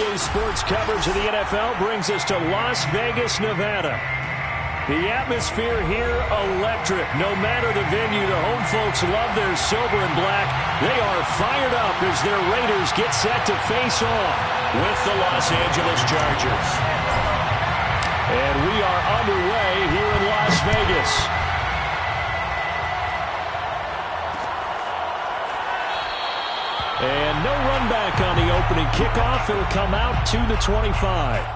Weekday sports coverage of the NFL brings us to Las Vegas, Nevada. The atmosphere here, electric. No matter the venue, the home folks love their silver and black. They are fired up as their Raiders get set to face off with the Los Angeles Chargers. And we are underway here in Las Vegas. And no run back on the opening kickoff. It'll come out to the 25.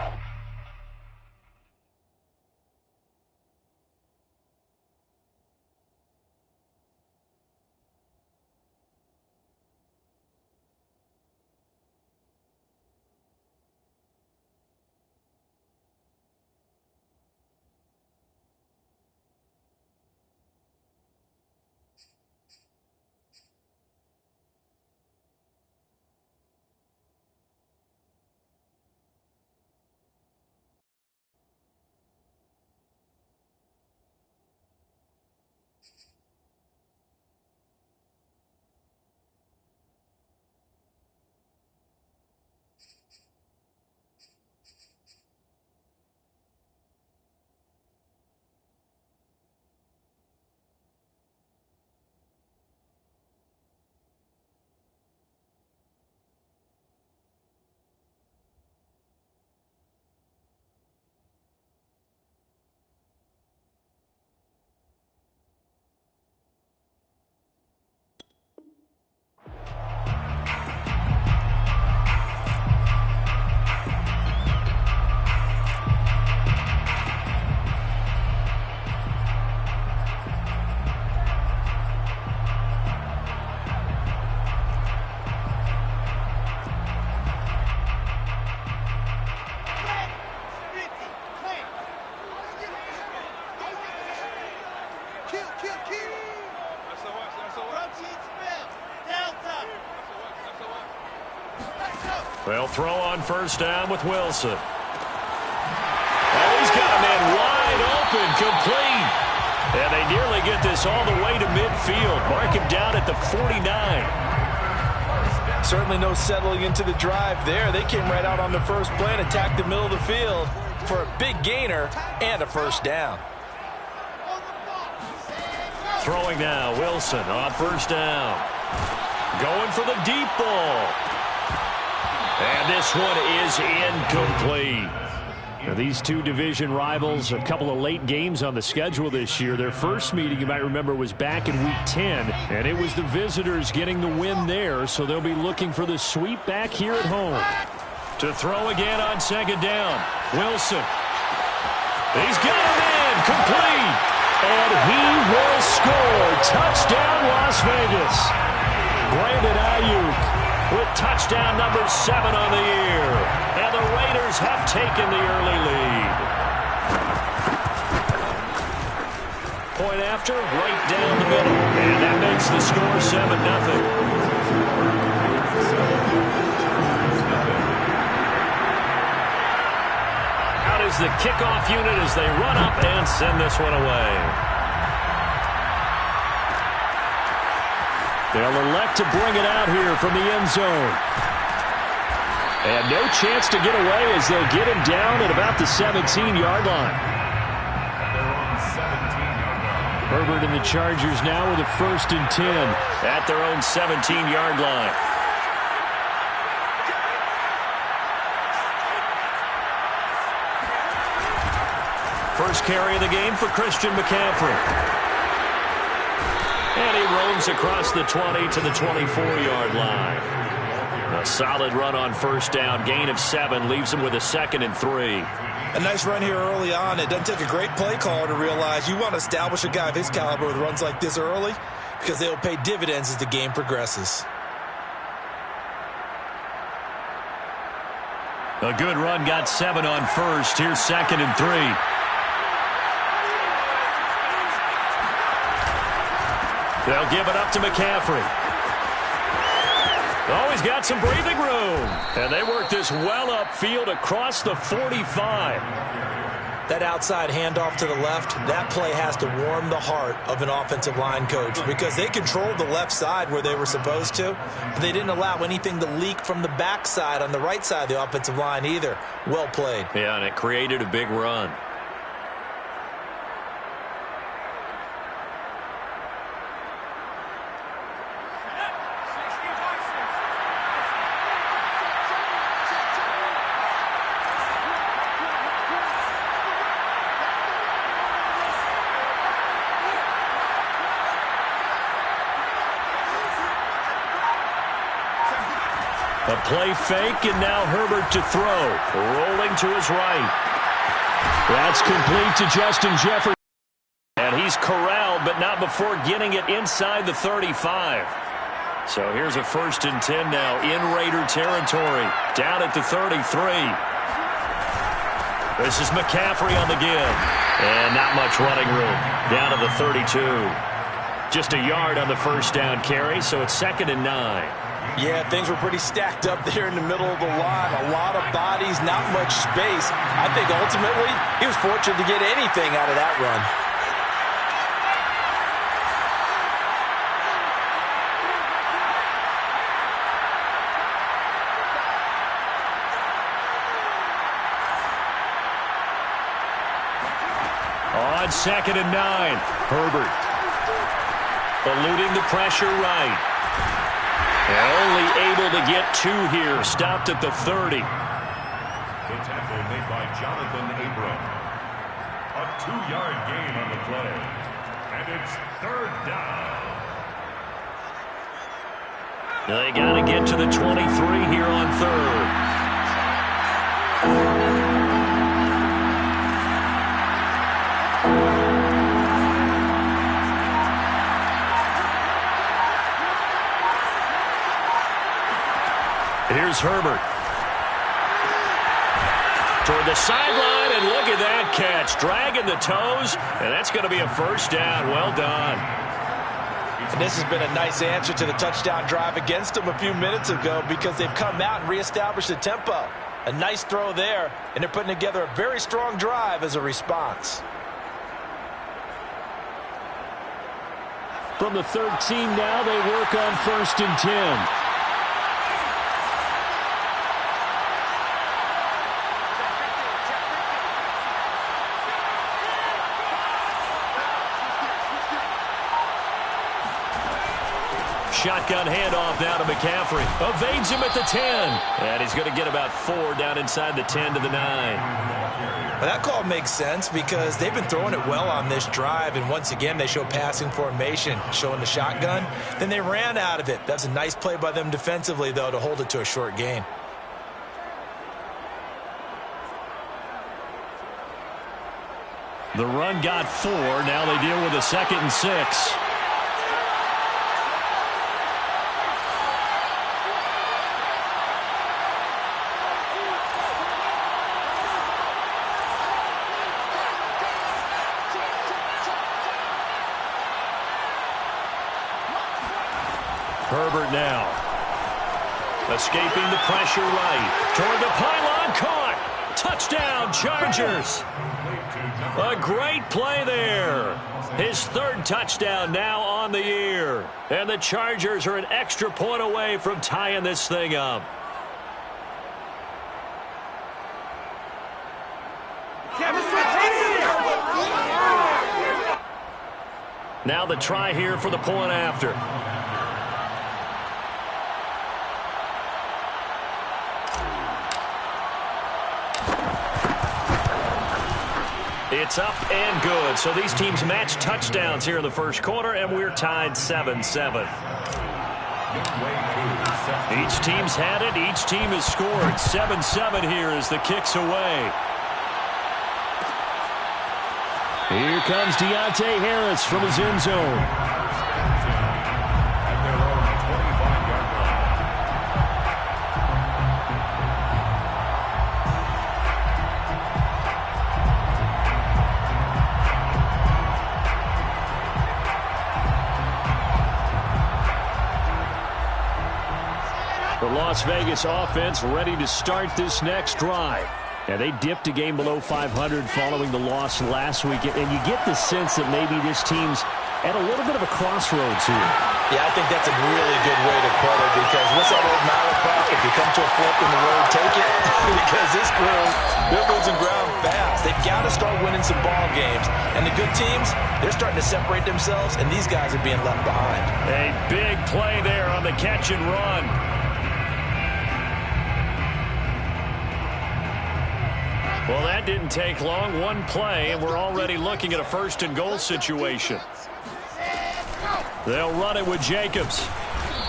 They'll throw on first down with Wilson. Oh, he's got a man wide open, complete. And they nearly get this all the way to midfield. Mark him down at the 49. Certainly no settling into the drive there. They came right out on the first play and attacked the middle of the field for a big gainer and a first down. Throwing now, Wilson on first down. Going for the deep ball. And this one is incomplete. Now, these two division rivals, a couple of late games on the schedule this year. Their first meeting, you might remember, was back in Week 10, and it was the visitors getting the win there, so they'll be looking for the sweep back here at home. To throw again on second down, Wilson. He's got it in, complete, and he will score. Touchdown, Las Vegas. Brandon Ayuk with touchdown number 7 on the year. And the Raiders have taken the early lead. Point after, right down the middle. And that makes the score 7-0. Out is the kickoff unit as they run up and send this one away. They'll elect to bring it out here from the end zone. And no chance to get away as they'll get him down at about the 17-yard line. Herbert and the Chargers now with a 1st and 10 at their own 17-yard line. First carry of the game for Christian McCaffrey. And he roams across the 20 to the 24-yard line. A solid run on first down. Gain of 7 leaves him with a 2nd and 3. A nice run here early on. It doesn't take a great play caller to realize you want to establish a guy of his caliber with runs like this early because they'll pay dividends as the game progresses. A good run, got 7 on first. Here's 2nd and 3. They'll give it up to McCaffrey. Oh, he's got some breathing room. And they work this well upfield across the 45. That outside handoff to the left, that play has to warm the heart of an offensive line coach because they controlled the left side where they were supposed to, but they didn't allow anything to leak from the backside on the right side of the offensive line either. Well played. Yeah, and it created a big run. A play fake, and now Herbert to throw. Rolling to his right. That's complete to Justin Jefferson. And he's corralled, but not before getting it inside the 35. So here's a 1st and 10 now in Raider territory. Down at the 33. This is McCaffrey on the give. And not much running room. Down to the 32. Just a yard on the 1st down carry, so it's 2nd and 9. Yeah, things were pretty stacked up there in the middle of the line. A lot of bodies, not much space. I think ultimately he was fortunate to get anything out of that run. On 2nd and 9, Herbert eluding the pressure right. And only able to get 2 here. Stopped at the 30. The tackle made by Jonathan Abram. A 2-yard gain on the play. And it's 3rd down. They got to get to the 23 here on 3rd. Here's Herbert. Toward the sideline, and look at that catch. Dragging the toes, and that's going to be a 1st down. Well done. And this has been a nice answer to the touchdown drive against them a few minutes ago because they've come out and reestablished the tempo. A nice throw there, and they're putting together a very strong drive as a response. From the 13 now, they work on 1st and 10. Shotgun handoff now to McCaffrey. Evades him at the 10. And he's going to get about 4 down inside the 10 to the 9. Well, that call makes sense because they've been throwing it well on this drive, and once again they show passing formation, showing the shotgun. Then they ran out of it. That's a nice play by them defensively, though, to hold it to a short gain. The run got 4. Now they deal with a 2nd and 6. Herbert now. Escaping the pressure right. Toward the pylon. Caught. Touchdown, Chargers. A great play there. His 3rd touchdown now on the year. And the Chargers are an extra point away from tying this thing up. Now the try here for the point after. It's up and good. So these teams match touchdowns here in the 1st quarter, and we're tied 7-7. Each team's had it. Each team has scored. 7-7 here as the kick's away. Here comes Deontay Harris from his end zone. The Las Vegas offense ready to start this next drive. And they dipped a game below 500 following the loss last week. And you get the sense that maybe this team's at a little bit of a crossroads here. Yeah, I think that's a really good way to put it, because what's that old malaprop? If you come to a fork in the road, take it. Because this crew, they're losing ground fast. They've got to start winning some ball games. And the good teams, they're starting to separate themselves, and these guys are being left behind. A big play there on the catch and run. Well, that didn't take long. One play, and we're already looking at a first and goal situation. They'll run it with Jacobs.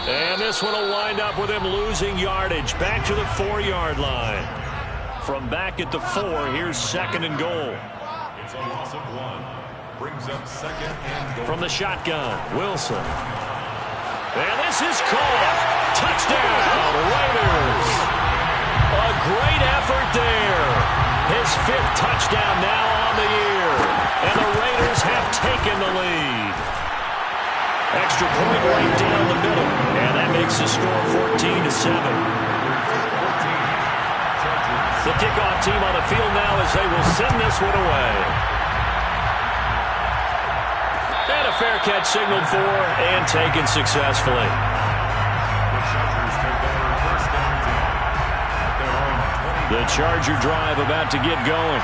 And this one will wind up with him losing yardage. Back to the 4-yard line. From back at the 4, here's second and goal. It's a loss of 1. Brings up second and goal. From the shotgun, Wilson. And this is caught. Touchdown, Raiders. A great effort there. His 5th touchdown now on the year. And the Raiders have taken the lead. Extra point right down the middle. And that makes the score 14-7. The kickoff team on the field now as they will send this one away. And a fair catch signaled for and taken successfully. The Charger drive about to get going.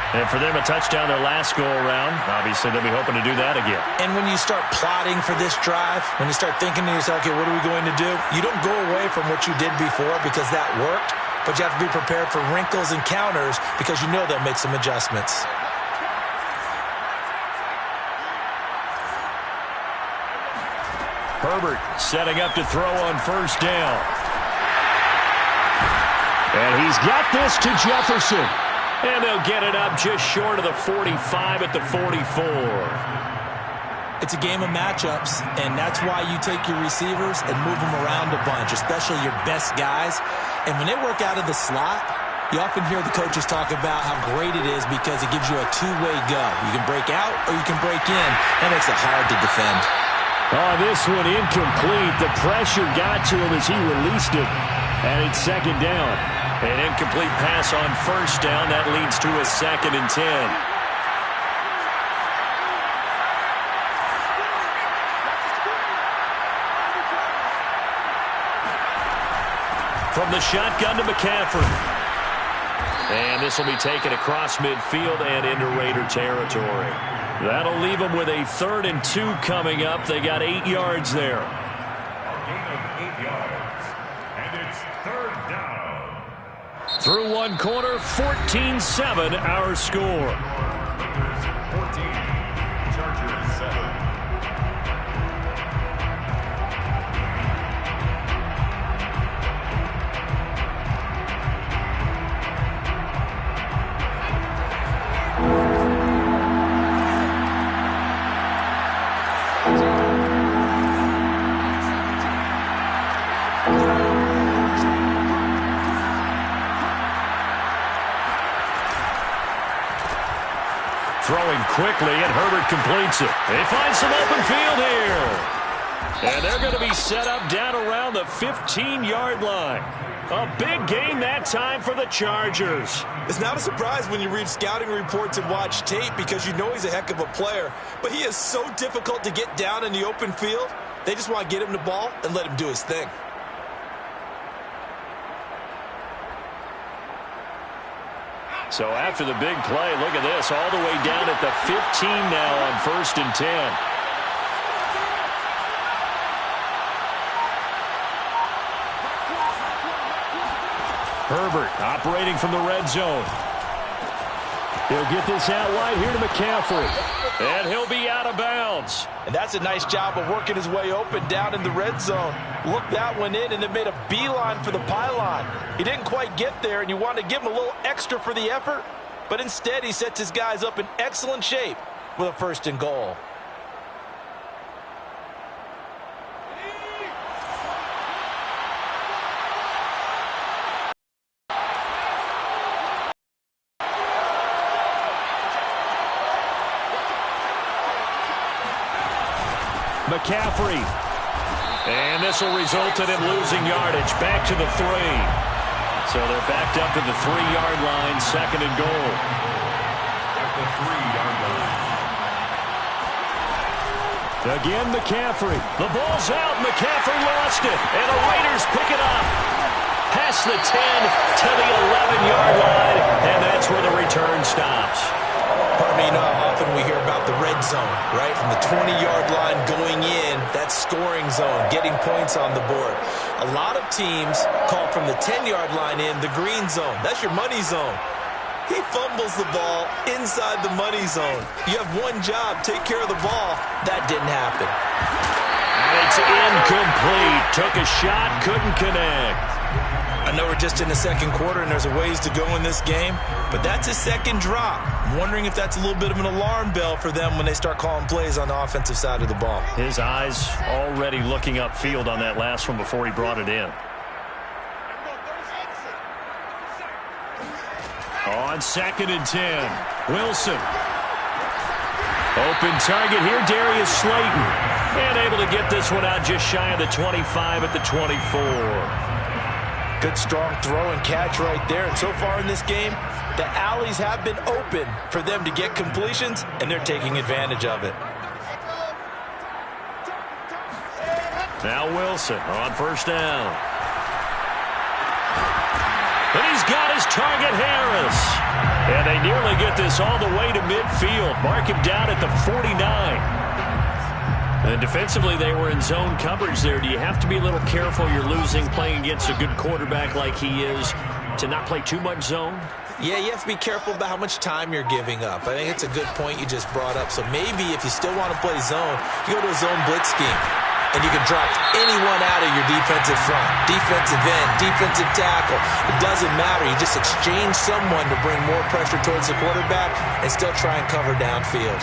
And for them, a touchdown their last go-around. Obviously, they'll be hoping to do that again. And when you start plotting for this drive, when you start thinking to yourself, okay, what are we going to do? You don't go away from what you did before because that worked, but you have to be prepared for wrinkles and counters because you know they'll make some adjustments. Herbert setting up to throw on first down. And he's got this to Jefferson. And they'll get it up just short of the 45 at the 44. It's a game of matchups, and that's why you take your receivers and move them around a bunch, especially your best guys. And when they work out of the slot, you often hear the coaches talk about how great it is because it gives you a two-way go. You can break out or you can break in. That makes it hard to defend. Oh, this one incomplete. The pressure got to him as he released it. And it's second down. An incomplete pass on first down. That leads to a 2nd and 10. From the shotgun to McCaffrey. And this will be taken across midfield and into Raider territory. That'll leave them with a 3rd and 2 coming up. They got 8 yards there. A gain of 8 yards. And it's 3rd down. Through one quarter, 14-7 our score. Raiders 14, Chargers 7. Throwing quickly, and Herbert completes it. They find some open field here. And they're going to be set up down around the 15-yard line. A big gain that time for the Chargers. It's not a surprise when you read scouting reports and watch tape because you know he's a heck of a player. But he is so difficult to get down in the open field. They just want to get him the ball and let him do his thing. So after the big play, look at this, all the way down at the 15 now on 1st and 10. Herbert operating from the red zone. He'll get this out wide here to McCaffrey. And he'll be out of bounds. And that's a nice job of working his way open down in the red zone. Looked that one in and then made a beeline for the pylon. He didn't quite get there, and you wanted to give him a little extra for the effort. But instead, he sets his guys up in excellent shape with a 1st and goal. McCaffrey. And this will result in him losing yardage. Back to the 3. So they're backed up to the 3-yard line, second and goal. At the 3-yard line. Again, McCaffrey. The ball's out. McCaffrey lost it. And the Raiders pick it up. Past the 10 to the 11-yard line. And that's where the return stops. Pardon me, you know how often we hear about the red zone, right? From the 20-yard line going in, that scoring zone, getting points on the board. A lot of teams call from the 10-yard line in the green zone. That's your money zone. He fumbles the ball inside the money zone. You have one job, take care of the ball. That didn't happen. And it's incomplete. Took a shot, couldn't connect. I know we're just in the second quarter and there's a ways to go in this game, but that's a second drop. I'm wondering if that's a little bit of an alarm bell for them when they start calling plays on the offensive side of the ball. His eyes already looking upfield on that last one before he brought it in. On 2nd and 10, Wilson. Open target here, Darius Slayton. And able to get this one out just shy of the 25 at the 24. Good strong throw and catch right there. And so far in this game, the alleys have been open for them to get completions, and they're taking advantage of it. Now Wilson on first down. And he's got his target, Harris. And they nearly get this all the way to midfield. Mark him down at the 49. And defensively, they were in zone coverage there. Do you have to be a little careful? You're losing playing against a good quarterback like he is to not play too much zone? Yeah, you have to be careful about how much time you're giving up. I think it's a good point you just brought up. So maybe if you still want to play zone, you go to a zone blitz scheme. And you can drop anyone out of your defensive front. Defensive end, defensive tackle. It doesn't matter. You just exchange someone to bring more pressure towards the quarterback and still try and cover downfield.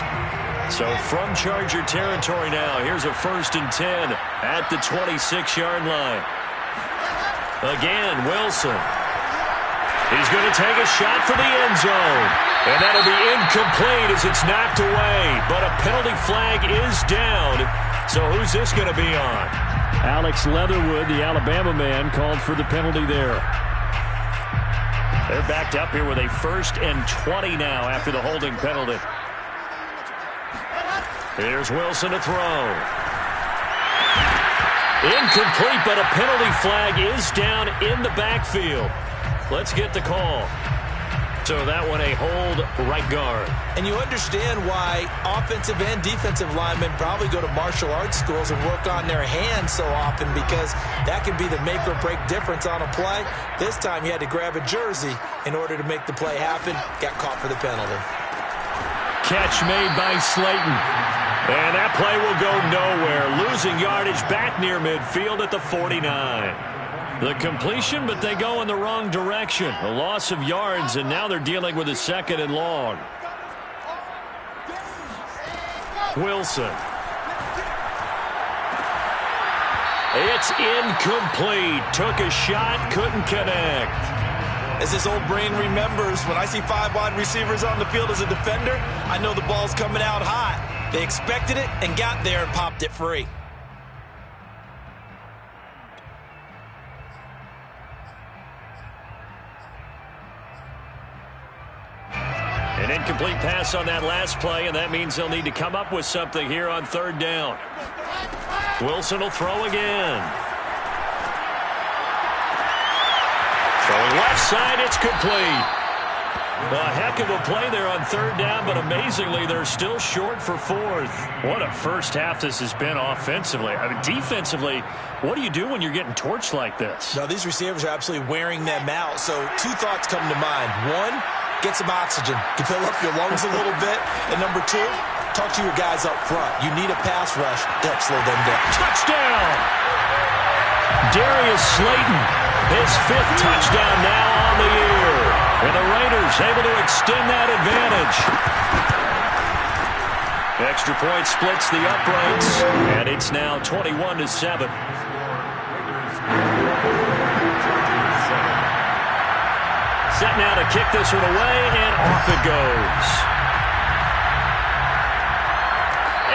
So from Charger territory now, here's a 1st and 10 at the 26-yard line. Again, Wilson. He's going to take a shot for the end zone. And that'll be incomplete as it's knocked away. But a penalty flag is down. So who's this going to be on? Alex Leatherwood, the Alabama man, called for the penalty there. They're backed up here with a 1st and 20 now after the holding penalty. Here's Wilson to throw. Incomplete, but a penalty flag is down in the backfield. Let's get the call. So that one a hold right guard. And you understand why offensive and defensive linemen probably go to martial arts schools and work on their hands so often, because that can be the make or break difference on a play. This time he had to grab a jersey in order to make the play happen. Got caught for the penalty. Catch made by Slayton. And that play will go nowhere. Losing yardage back near midfield at the 49. The completion, but they go in the wrong direction. A loss of yards, and now they're dealing with a 2nd and long. Wilson. It's incomplete. Took a shot, couldn't connect. As his old brain remembers, when I see 5 wide receivers on the field as a defender, I know the ball's coming out hot. They expected it and got there and popped it free. An incomplete pass on that last play, and that means they'll need to come up with something here on 3rd down. Wilson will throw again. Throwing left side, it's complete. A heck of a play there on 3rd down, but amazingly, they're still short for 4th. What a first half this has been offensively. I mean, defensively, what do you do when you're getting torched like this? Now, these receivers are absolutely wearing them out. So 2 thoughts come to mind. 1, get some oxygen to fill up your lungs a little bit. And number 2, talk to your guys up front. You need a pass rush to help slow them down. Touchdown! Darius Slayton, his 5th touchdown now on the year. And the Raiders able to extend that advantage. Extra point splits the uprights, and it's now 21-7. Set now to kick this one away, and off it goes.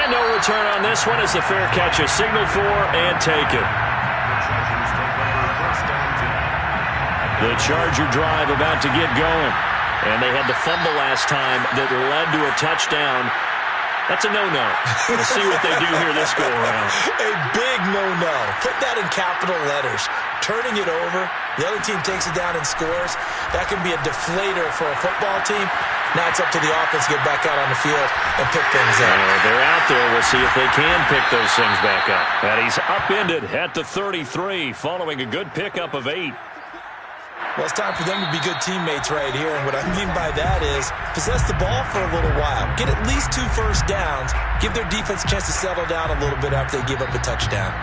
And no return on this one as the fair catch is signaled for and taken. The Charger drive about to get going. And they had the fumble last time that led to a touchdown. That's a no-no. We'll see what they do here this go-around. A big no-no. Put that in capital letters. Turning it over, the other team takes it down and scores. That can be a deflator for a football team. Now it's up to the offense to get back out on the field and pick things up. They're out there. We'll see if they can pick those things back up. And he's upended at the 33 following a good pickup of 8. Well, it's time for them to be good teammates right here. And what I mean by that is possess the ball for a little while. Get at least 2 first downs. Give their defense a chance to settle down a little bit after they give up a touchdown.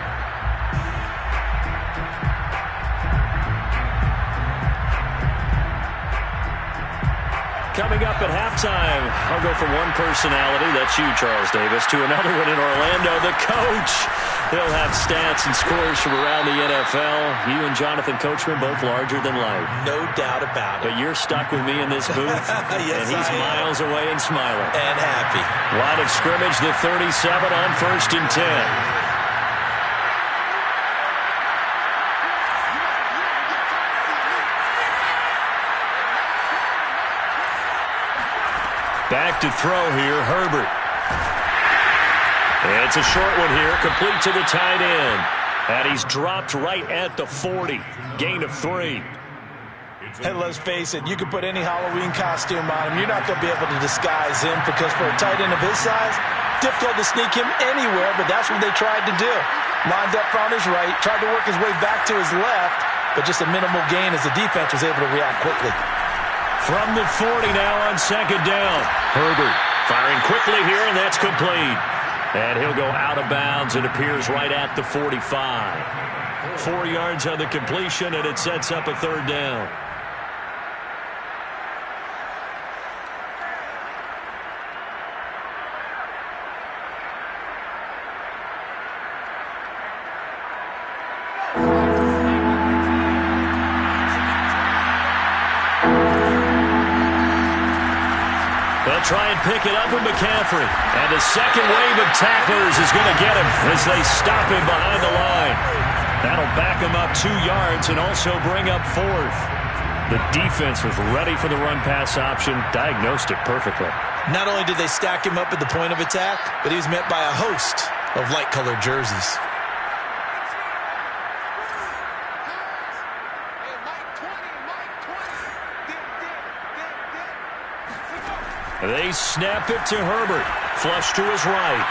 Coming up at halftime, I'll go from one personality, that's you, Charles Davis, to another one in Orlando, the coach. He'll have stats and scores from around the NFL. You and Jonathan Coachman both larger than life. No doubt about it. But you're stuck with me in this booth, yes, and he's miles away and smiling. And happy. Line of scrimmage, the 37 on 1st and 10. Back to throw here, Herbert. It's a short one here, complete to the tight end. And he's dropped right at the 40. Gain of 3. Hey, let's face it, you can put any Halloween costume on him. You're not going to be able to disguise him because for a tight end of his size, difficult to sneak him anywhere, but that's what they tried to do. Lined up on his right, tried to work his way back to his left, but just a minimal gain as the defense was able to react quickly. From the 40 now on 2nd down. Herbert firing quickly here, and that's complete. And he'll go out of bounds. It appears right at the 45. 4 yards on the completion, and it sets up a 3rd down. They'll try and pick it up with McCaffrey. And the second wave of tacklers is going to get him as they stop him behind the line. That'll back him up 2 yards and also bring up 4th. The defense was ready for the run-pass option, diagnosed it perfectly. Not only did they stack him up at the point of attack, but he was met by a host of light-colored jerseys. They snap it to Herbert. Flush to his right.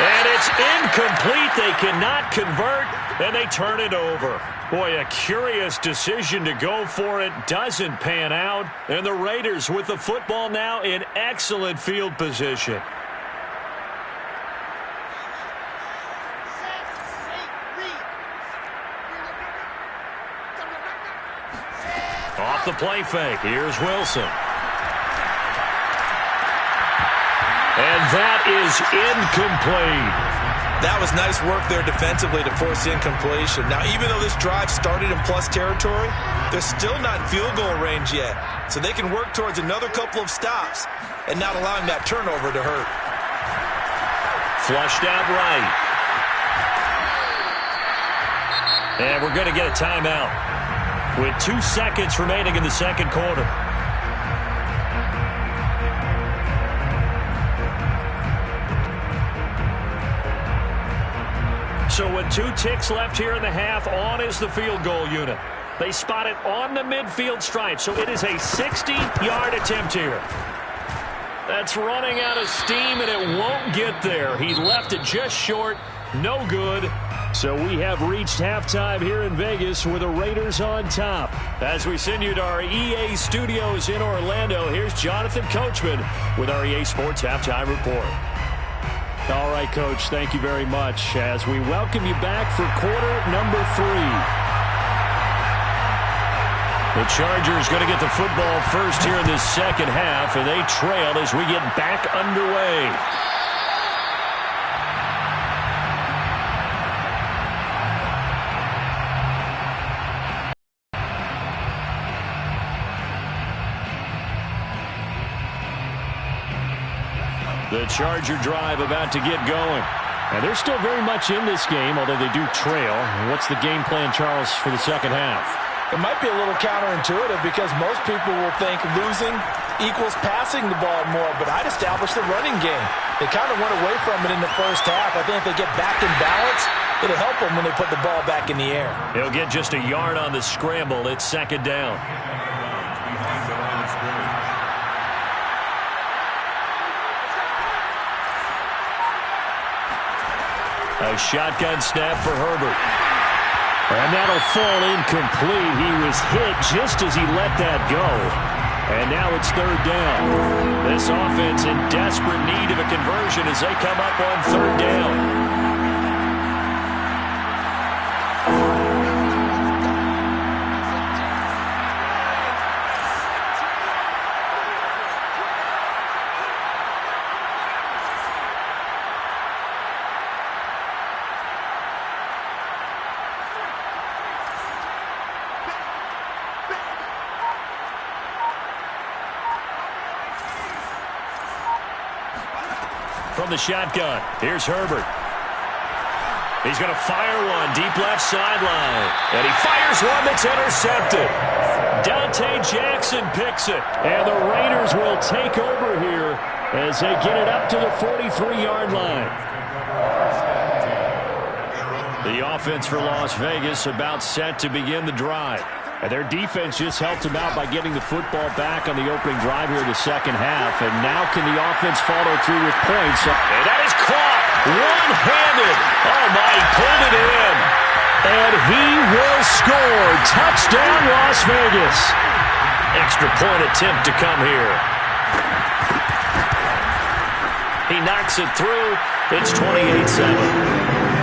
And it's incomplete. They cannot convert, and they turn it over. Boy, a curious decision to go for it. Doesn't pan out. And the Raiders with the football now in excellent field position. Off the play fake. Here's Wilson. And that is incomplete. That was nice work there defensively to force incompletion. Now, even though this drive started in plus territory, they're still not in field goal range yet. So they can work towards another couple of stops and not allowing that turnover to hurt. Flushed out right. And we're going to get a timeout with 2 seconds remaining in the second quarter. So with 2 ticks left here in the half, on is the field goal unit. They spot it on the midfield stripe, so it is a 60-yard attempt here. That's running out of steam, and it won't get there. He left it just short, no good. So we have reached halftime here in Vegas with the Raiders on top. As we send you to our EA studios in Orlando, here's Jonathan Coachman with our EA Sports Halftime Report. All right, Coach, thank you very much as we welcome you back for quarter number 3. The Chargers going to get the football first here in this second half, and they trail as we get back underway. The Charger drive about to get going. And they're still very much in this game, although they do trail. What's the game plan, Charles, for the second half? It might be a little counterintuitive because most people will think losing equals passing the ball more, but I'd establish the running game. They kind of went away from it in the first half. I think if they get back in balance, it'll help them when they put the ball back in the air. He'll get just a yard on the scramble. It's second down. A shotgun snap for Herbert. And that'll fall incomplete. He was hit just as he let that go. And now it's third down. This offense in desperate need of a conversion as they come up on third down. From the shotgun, here's Herbert. He's going to fire one deep left sideline. And he fires one that's intercepted. Dante Jackson picks it. And the Raiders will take over here as they get it up to the 43-yard line. The offense for Las Vegas about set to begin the drive. And their defense just helped them out by getting the football back on the opening drive here in the second half. And now can the offense follow through with points? And that is caught one-handed. Oh, my, he pulled it in. And he will score. Touchdown, Las Vegas. Extra point attempt to come here. He knocks it through. It's 28-7.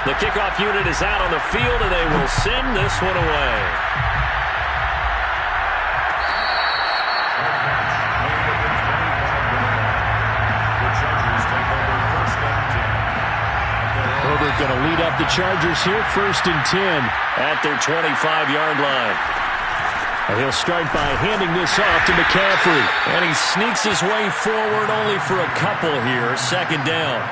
The kickoff unit is out on the field, and they will send this one away. Herbert going to lead up the Chargers here, 1st and 10 at their 25-yard line. And he'll start by handing this off to McCaffrey. And he sneaks his way forward only for a couple here, second down.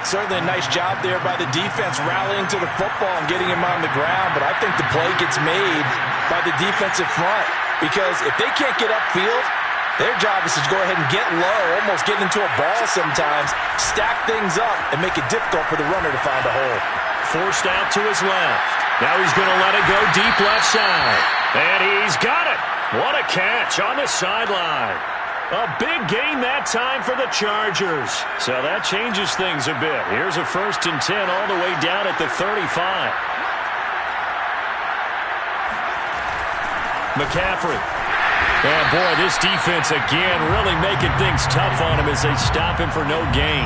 Certainly a nice job there by the defense rallying to the football and getting him on the ground, but I think the play gets made by the defensive front because if they can't get upfield, their job is to go ahead and get low, almost get into a ball sometimes, stack things up, and make it difficult for the runner to find a hole. Forced out to his left. Now he's going to let it go deep left side. And he's got it. What a catch on the sideline. A big gain that time for the Chargers. So that changes things a bit. Here's a 1st and 10 all the way down at the 35. McCaffrey. And boy, this defense again really making things tough on him as they stop him for no gain.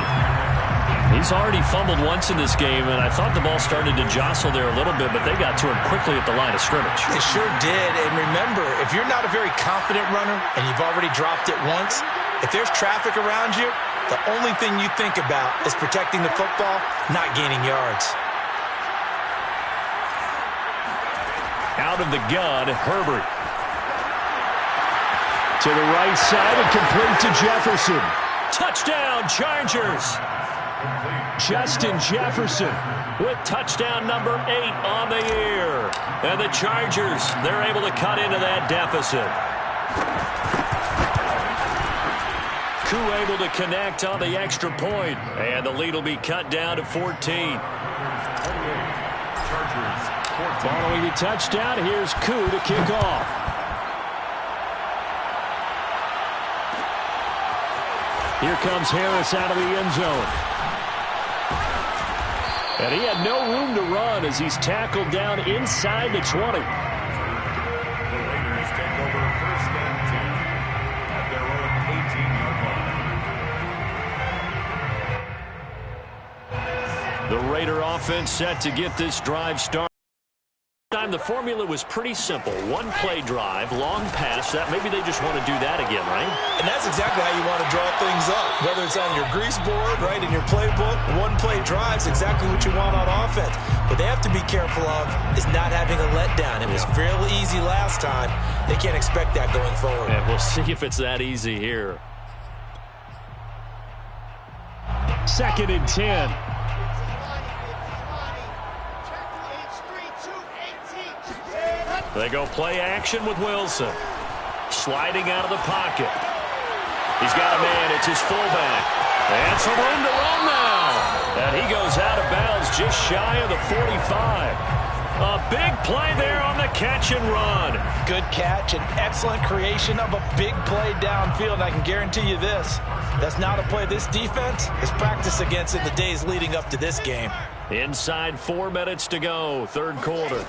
He's already fumbled once in this game, and I thought the ball started to jostle there a little bit, but they got to him quickly at the line of scrimmage. They sure did, and remember, if you're not a very confident runner and you've already dropped it once, if there's traffic around you, the only thing you think about is protecting the football, not gaining yards. Out of the gun, Herbert. To the right side and complete to Jefferson. Touchdown, Chargers! Justin Jefferson with touchdown number 8 on the year. And the Chargers, they're able to cut into that deficit. Koo able to connect on the extra point. And the lead will be cut down to 14. Following the touchdown, here's Koo to kick off. Here comes Harris out of the end zone. And he had no room to run as he's tackled down inside the 20. The Raiders take over 1st and 10 at their own 18-yard line. The Raider offense set to get this drive started. time, the formula was pretty simple. One play drive, long pass. That maybe they just want to do that again, right? And that's exactly how you want to draw things up. Whether it's on your grease board, right, in your playbook, one play drive is exactly what you want on offense. What they have to be careful of is not having a letdown. It was real easy last time. They can't expect that going forward. And we'll see if it's that easy here. 2nd and 10. They go play action with Wilson. Sliding out of the pocket. He's got a man. It's his fullback. And some room to run now. And he goes out of bounds just shy of the 45. A big play there on the catch and run. Good catch and excellent creation of a big play downfield. I can guarantee you this. That's not a play this defense has practiced against in the days leading up to this game. Inside 4 minutes to go, 3rd quarter.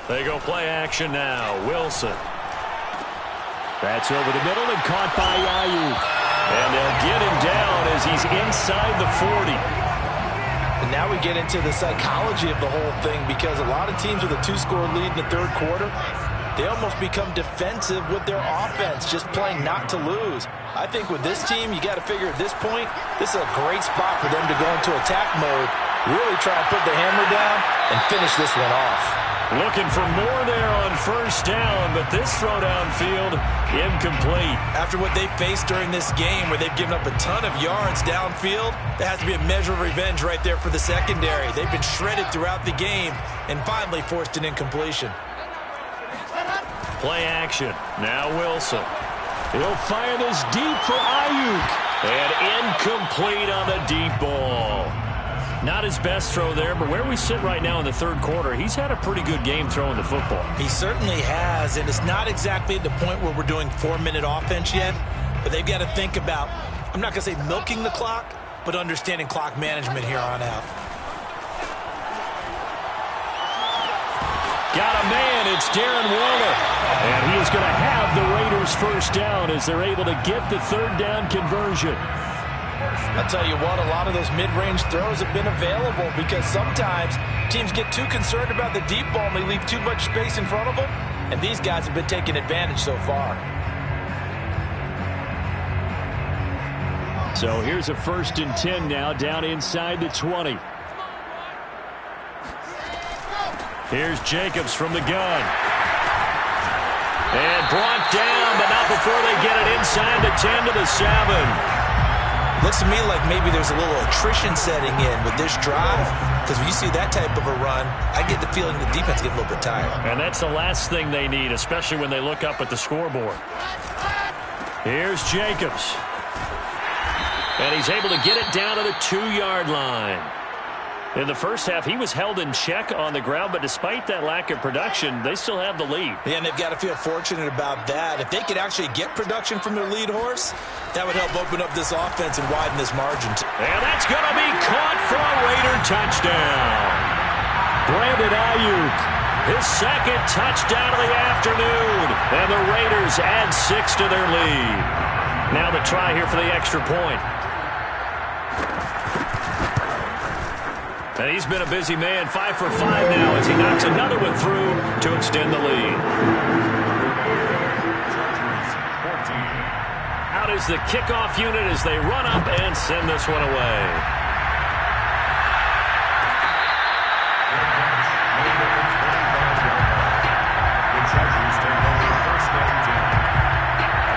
They go play action now. Wilson. That's over the middle and caught by Ayuk. And they'll get him down as he's inside the 40. And now we get into the psychology of the whole thing, because a lot of teams with a 2-score lead in the 3rd quarter, they almost become defensive with their offense, just playing not to lose. I think with this team, you got to figure at this point, this is a great spot for them to go into attack mode, really try to put the hammer down and finish this one off. Looking for more there on 1st down, but this throw downfield incomplete. After what they faced during this game, where they've given up a ton of yards downfield, there has to be a measure of revenge right there for the secondary. They've been shredded throughout the game and finally forced an incompletion. Play action. Now Wilson. He'll fire this deep for Ayuk. And incomplete on the deep ball. Not his best throw there, but where we sit right now in the 3rd quarter, he's had a pretty good game throwing the football. He certainly has, and it's not exactly at the point where we're doing 4-minute offense yet, but they've got to think about, I'm not going to say milking the clock, but understanding clock management here on out. Got a man, it's Darren Waller. And he is going to have the Raiders 1st down as they're able to get the 3rd down conversion. I'll tell you what, a lot of those mid-range throws have been available because sometimes teams get too concerned about the deep ball and they leave too much space in front of them, and these guys have been taking advantage so far. So here's a 1st and 10 now, down inside the 20. Here's Jacobs from the gun. And brought down, but not before they get it inside the 10 to the 7. Looks to me like maybe there's a little attrition setting in with this drive, because when you see that type of a run, I get the feeling the defense gets a little bit tired. And that's the last thing they need, especially when they look up at the scoreboard. Here's Jacobs. And he's able to get it down to the 2-yard line. In the 1st half, he was held in check on the ground, but despite that lack of production, they still have the lead. Yeah, and they've got to feel fortunate about that. If they could actually get production from their lead horse, that would help open up this offense and widen this margin. And that's going to be caught for a Raider touchdown. Brandon Ayuk, his 2nd touchdown of the afternoon. And the Raiders add 6 to their lead. Now the try here for the extra point. And he's been a busy man, 5 for 5 now as he knocks another one through to extend the lead. Out is the kickoff unit as they run up and send this one away.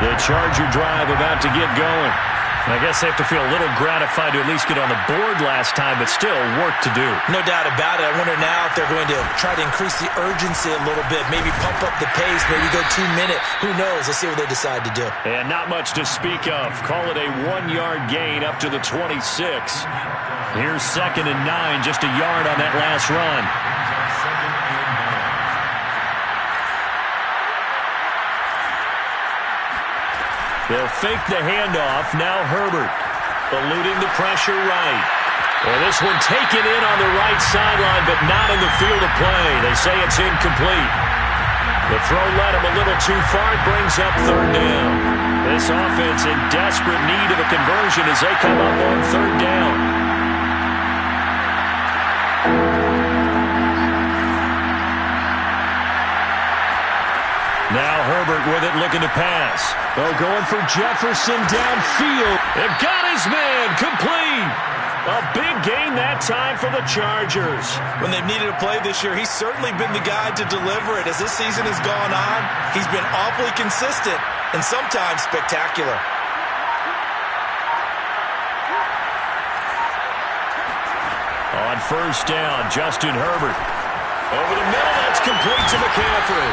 The Charger drive about to get going. I guess they have to feel a little gratified to at least get on the board last time, but still work to do. No doubt about it. I wonder now if they're going to try to increase the urgency a little bit, maybe pump up the pace, maybe go 2-minute. Who knows? Let's see what they decide to do. And not much to speak of. Call it a 1-yard gain up to the 26. Here's 2nd and 9, just a yard on that last run. They'll fake the handoff. Now Herbert eluding the pressure right. Well, this one taken in on the right sideline, but not in the field of play. They say it's incomplete. The throw led him a little too far. It brings up 3rd down. This offense in desperate need of a conversion as they come up on 3rd down. with it, looking to pass. Oh, going for Jefferson downfield. They've got his man complete. A big gain that time for the Chargers. When they've needed a play this year, he's certainly been the guy to deliver it. As this season has gone on, he's been awfully consistent and sometimes spectacular. On first down, Justin Herbert. Over the middle, that's complete to McCaffrey.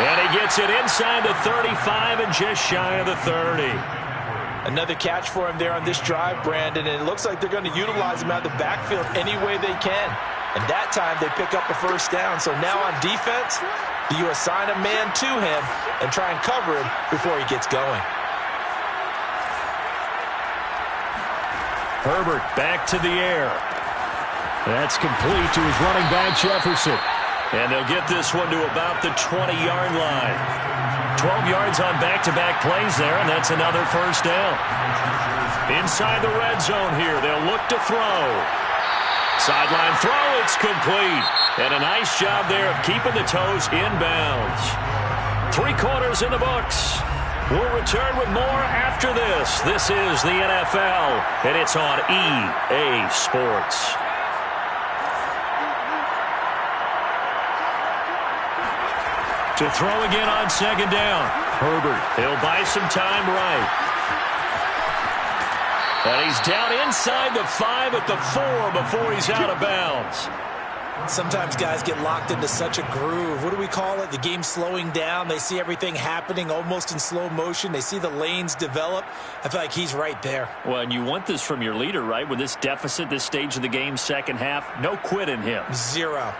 And he gets it inside the 35 and just shy of the 30. Another catch for him there on this drive, Brandon, and it looks like they're going to utilize him out of the backfield any way they can. And that time they pick up a first down. So now on defense, do you assign a man to him and try and cover him before he gets going? Herbert back to the air. That's complete to his running back, Jefferson. And they'll get this one to about the 20-yard line. 12 yards on back-to-back plays there, and that's another first down. Inside the red zone here, they'll look to throw. Sideline throw, it's complete. And a nice job there of keeping the toes inbounds. 3 quarters in the books. We'll return with more after this. This is the NFL, and it's on EA Sports. To throw again on second down. Herbert, he'll buy some time right. And he's down inside the 5 at the 4 before he's out of bounds. Sometimes guys get locked into such a groove. What do we call it? The game slowing down. They see everything happening almost in slow motion. They see the lanes develop. I feel like he's right there. Well, and you want this from your leader, right? With this deficit, this stage of the game, second half, no quit in him. 0.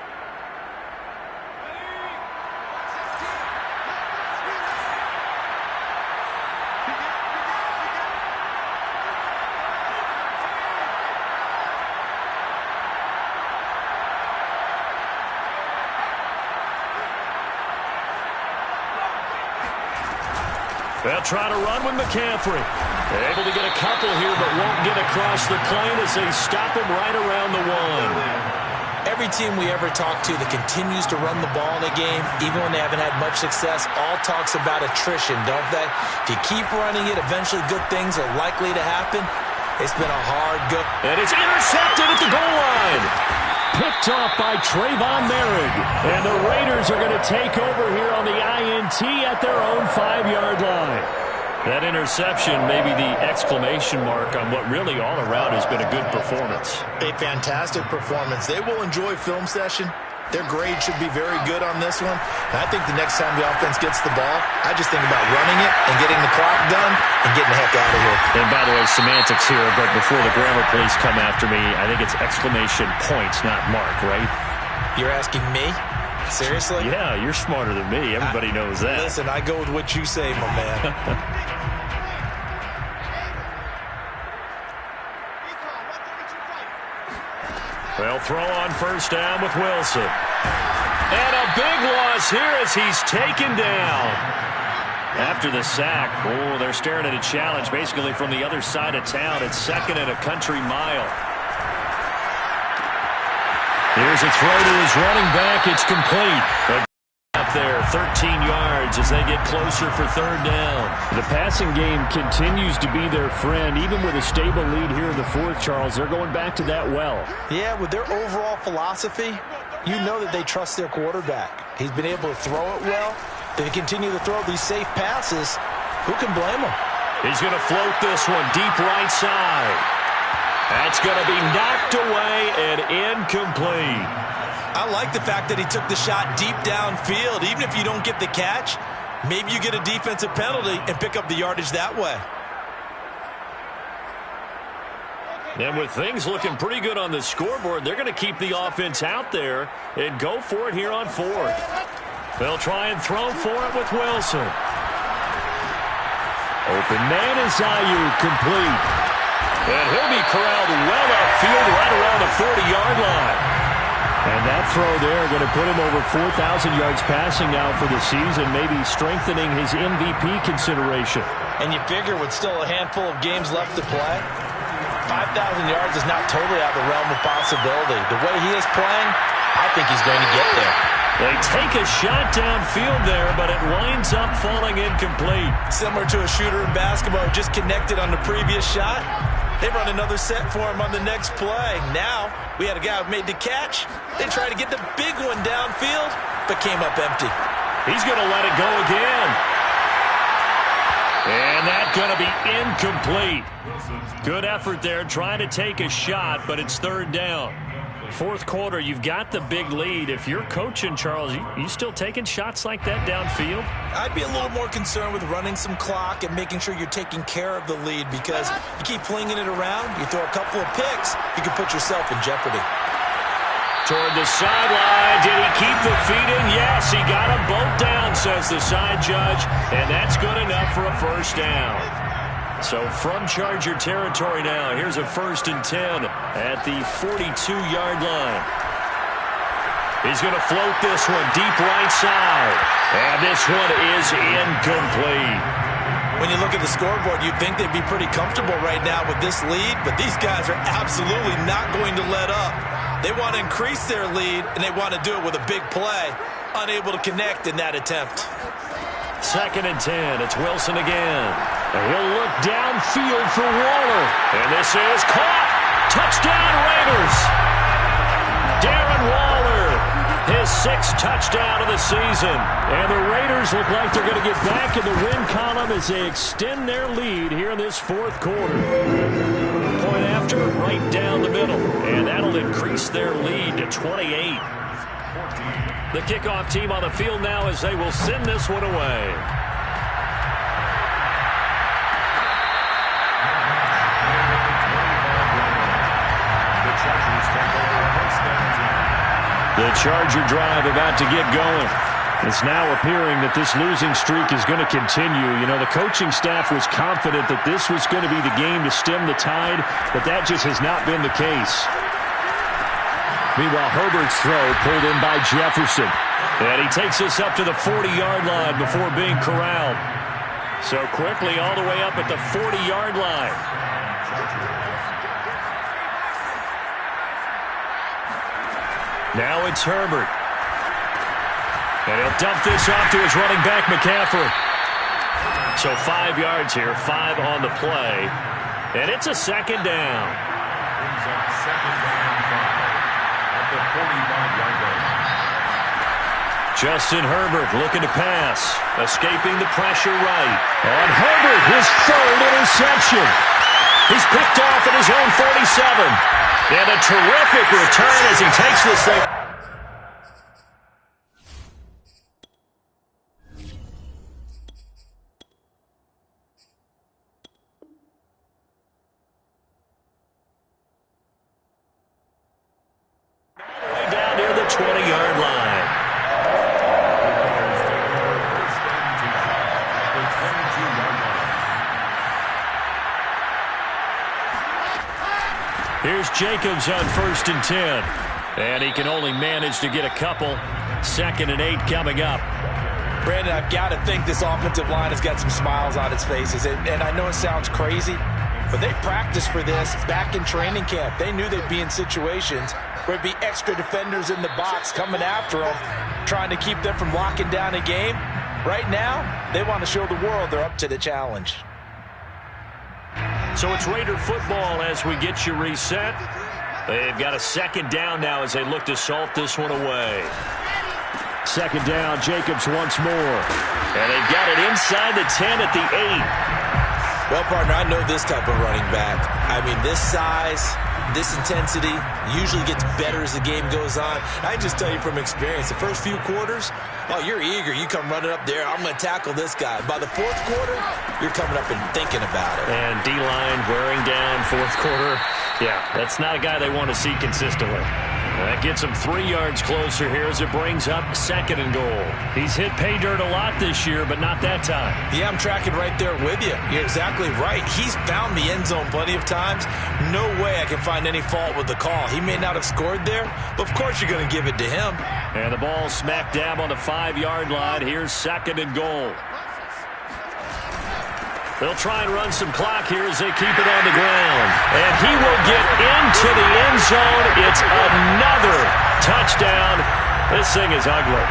They'll try to run with McCaffrey. Able to get a couple here, but won't get across the plane as they stop him right around the 1. Every team we ever talk to that continues to run the ball in a game, even when they haven't had much success, all talks about attrition, don't they? If you keep running it, eventually good things are likely to happen. It's been a hard go. And it's intercepted at the goal line. Picked off by Trayvon Merrick. And the Raiders are going to take over here on the INT at their own 5-yard line. That interception may be the exclamation mark on what really all around has been a good performance. A fantastic performance. They will enjoy film session. Their grade should be very good on this one. And I think the next time the offense gets the ball, I just think about running it and getting the clock done and getting the heck out of here. And by the way, semantics here, but before the grammar police come after me, I think it's exclamation points, not mark, right? You're asking me? Seriously? Yeah, you're smarter than me. Everybody knows that. Listen, I go with what you say, my man. They'll throw on first down with Wilson. And a big loss here as he's taken down. After the sack, oh, they're staring at a challenge basically from the other side of town. It's second and a country mile. Here's a throw to his running back. It's complete. Up there, 13 yards as they get closer for third down. The passing game continues to be their friend. Even with a stable lead here in the fourth, Charles, they're going back to that well. Yeah, with their overall philosophy, you know that they trust their quarterback. He's been able to throw it well. They continue to throw these safe passes. Who can blame him? He's going to float this one deep right side. That's going to be knocked away and incomplete. I like the fact that he took the shot deep downfield. Even if you don't get the catch, maybe you get a defensive penalty and pick up the yardage that way. And with things looking pretty good on the scoreboard, they're going to keep the offense out there and go for it here on fourth. They'll try and throw for it with Wilson. Open man is Ayuk, complete. And he'll be corralled well upfield right around the 40-yard line. And that throw there going to put him over 4,000 yards passing now for the season, maybe strengthening his MVP consideration. And you figure with still a handful of games left to play, 5,000 yards is not totally out of the realm of possibility. The way he is playing, I think he's going to get there. They take a shot downfield there, but it winds up falling incomplete. Similar to a shooter in basketball, just connected on the previous shot. They run another set for him on the next play. Now, we had a guy who made the catch. They tried to get the big one downfield, but came up empty. He's going to let it go again. And that's going to be incomplete. Good effort there, trying to take a shot, but it's third down. Fourth quarter, you've got the big lead. If you're coaching, Charles, you still taking shots like that downfield? I'd be a little more concerned with running some clock and making sure you're taking care of the lead, because you keep flinging it around, you throw a couple of picks, you can put yourself in jeopardy. Toward the sideline. Did he keep the feet in? Yes, he got them both down, says the side judge, and that's good enough for a first down. So from Charger territory now, here's a 1st and 10 at the 42-yard line. He's going to float this one deep right side, and this one is incomplete. When you look at the scoreboard, you'd think they'd be pretty comfortable right now with this lead, but these guys are absolutely not going to let up. They want to increase their lead, and they want to do it with a big play. Unable to connect in that attempt. 2nd and 10. It's Wilson again. And he'll look downfield for Waller. And this is caught. Touchdown, Raiders. Darren Waller, his 6th touchdown of the season. And the Raiders look like they're going to get back in the win column as they extend their lead here in this fourth quarter. Point after, right down the middle. And that'll increase their lead to 28. The kickoff team on the field now as they will send this one away. The Charger drive about to get going. It's now appearing that this losing streak is going to continue. You know, the coaching staff was confident that this was going to be the game to stem the tide, but that just has not been the case. Meanwhile, Herbert's throw pulled in by Jefferson. And he takes us up to the 40-yard line before being corralled. So quickly all the way up at the 40-yard line. Now it's Herbert. And he'll dump this off to his running back, McCaffrey. So 5 yards here, 5 on the play. And it's a 2nd down. Brings up 2nd down 5 at the 45-yard line. Justin Herbert looking to pass. Escaping the pressure right. On Herbert, his 3rd interception. He's picked off at his own 47. And a terrific return as he takes this thing. Way down near the 20-yard line. Here's Jacobs on 1st and 10. And he can only manage to get a couple. 2nd and 8 coming up. Brandon, I've got to think this offensive line has got some smiles on its faces. And I know it sounds crazy, but they practiced for this back in training camp. They knew they'd be in situations where it'd be extra defenders in the box coming after them, trying to keep them from locking down a game. Right now, they want to show the world they're up to the challenge. So it's Raider football as we get you reset. They've got a 2nd down now as they look to salt this one away. 2nd down, Jacobs once more. And they've got it inside the 10 at the 8. Well, partner, I know this type of running back. I mean, this size, this intensity usually gets better as the game goes on. I just tell you from experience, the first few quarters, oh, you're eager. You come running up there, I'm going to tackle this guy. By the 4th quarter, you're coming up and thinking about it. And D-line wearing down 4th quarter. Yeah, that's not a guy they want to see consistently. That gets him 3 yards closer here as it brings up 2nd and goal. He's hit pay dirt a lot this year, but not that time. Yeah, I'm tracking right there with you. You're exactly right. He's found the end zone plenty of times. No way I can find any fault with the call. He may not have scored there, but of course you're going to give it to him. And the ball smack dab on the 5-yard line. Here's 2nd and goal. They'll try and run some clock here as they keep it on the ground. And he will get into the end zone. It's another touchdown. This thing is ugly.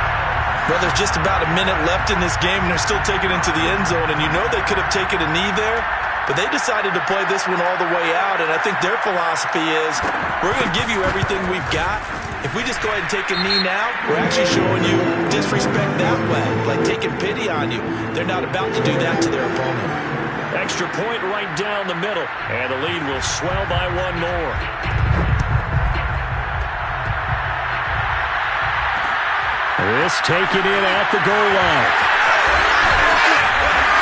Well, there's just about a minute left in this game, and they're still taking it into the end zone. And you know they could have taken a knee there, but they decided to play this one all the way out. And I think their philosophy is, we're going to give you everything we've got. If we just go ahead and take a knee now, we're actually showing you disrespect that way, like taking pity on you. They're not about to do that to their opponent. Extra point right down the middle, and the lead will swell by one more. This taken in at the goal line.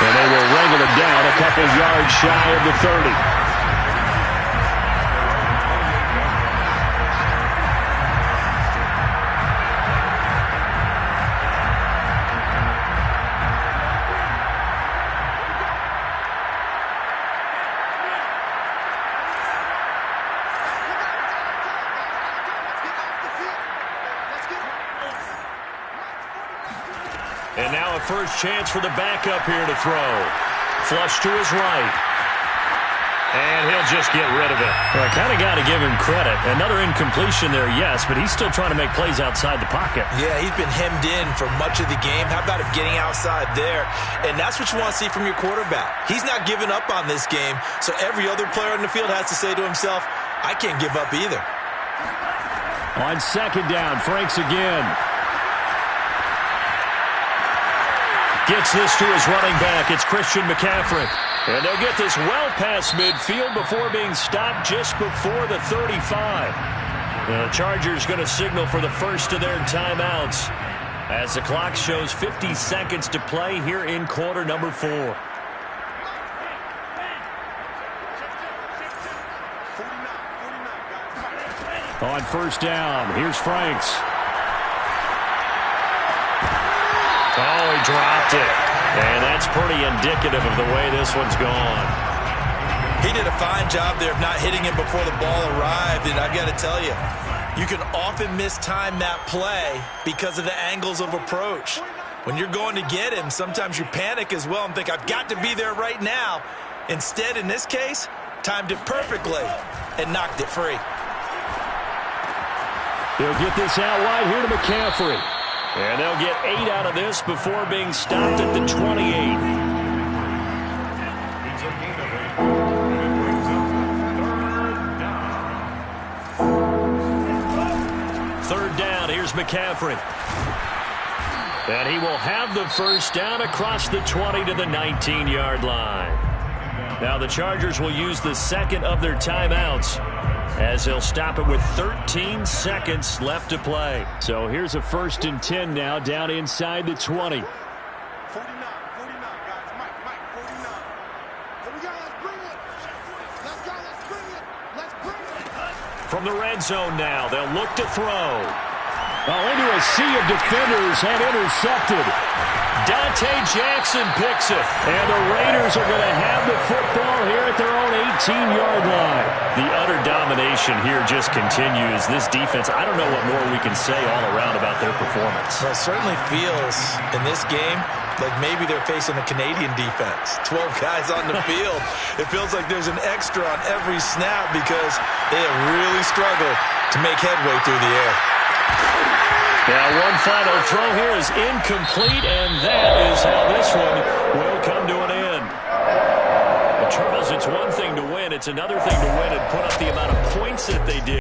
And they will wrangle it down a couple yards shy of the 30. And now a first chance for the backup here to throw. Flush to his right. And he'll just get rid of it. Well, I kind of got to give him credit. Another incompletion there, yes, but he's still trying to make plays outside the pocket. Yeah, he's been hemmed in for much of the game. How about him getting outside there? And that's what you want to see from your quarterback. He's not giving up on this game, so every other player on the field has to say to himself, I can't give up either. On second down, Franks again. Gets this to his running back. It's Christian McCaffrey. And they'll get this well past midfield before being stopped just before the 35. The Chargers going to signal for the first of their timeouts as the clock shows 50 seconds to play here in quarter number 4. On first down, here's Franks. Oh, he dropped it. And that's pretty indicative of the way this one's gone. He did a fine job there of not hitting him before the ball arrived. And I've got to tell you, you can often mistime that play because of the angles of approach. When you're going to get him, sometimes you panic as well and think, I've got to be there right now. Instead, in this case, timed it perfectly and knocked it free. They'll get this out wide here to McCaffrey. And they'll get 8 out of this before being stopped at the 28. It's a gain of 8. And it brings up third down. Third down, here's McCaffrey. And he will have the first down across the 20 to the 19-yard line. Now the Chargers will use the second of their timeouts as they'll stop it with 13 seconds left to play. So here's a 1st and 10 now down inside the 20. 49, guys. Mike, 49. Here we go, let's bring it. Let's go, let's bring it. Let's bring it. From the red zone now, they'll look to throw. Into a sea of defenders and intercepted. Dante Jackson picks it. And the Raiders are going to have the football here at their own 18-yard line. The utter domination here just continues. This defense, I don't know what more we can say all around about their performance. Well, it certainly feels in this game like maybe they're facing a Canadian defense. 12 guys on the field. It feels like there's an extra on every snap because they have really struggled to make headway through the air. Now one final throw here is incomplete, and that is how this one will come to an end. Well, Charles, it's one thing to win. It's another thing to win and put up the amount of points that they did.